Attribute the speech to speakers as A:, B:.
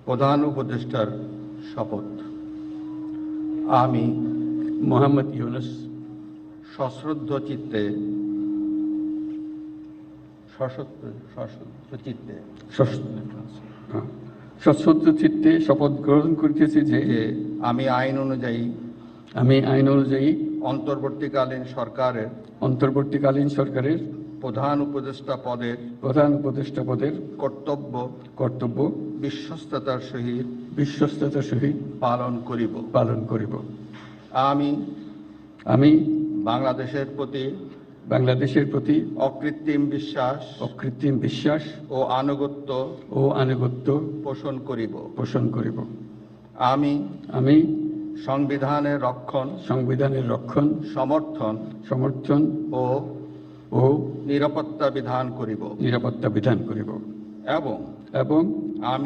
A: প্রধান উপদেষ্টার শপথ। আমি
B: মোহাম্মদ ইউনুস
A: সশ্রদ্ধ চিত্তে
B: সশ্রদ্ধ চিত্তে শপথ গ্রহণ করিতেছি যে
A: আমি আইন অনুযায়ী অন্তর্বর্তীকালীন সরকারের প্রধান উপদেষ্টা পদের কর্তব্য বিশ্বস্ততার সহিত পালন করিব। আমি বাংলাদেশের প্রতি অকৃত্রিম বিশ্বাস ও আনুগত্য পোষণ করিব। আমি সংবিধানের রক্ষণ সমর্থন ও নিরাপত্তা বিধান করিব এবং আমি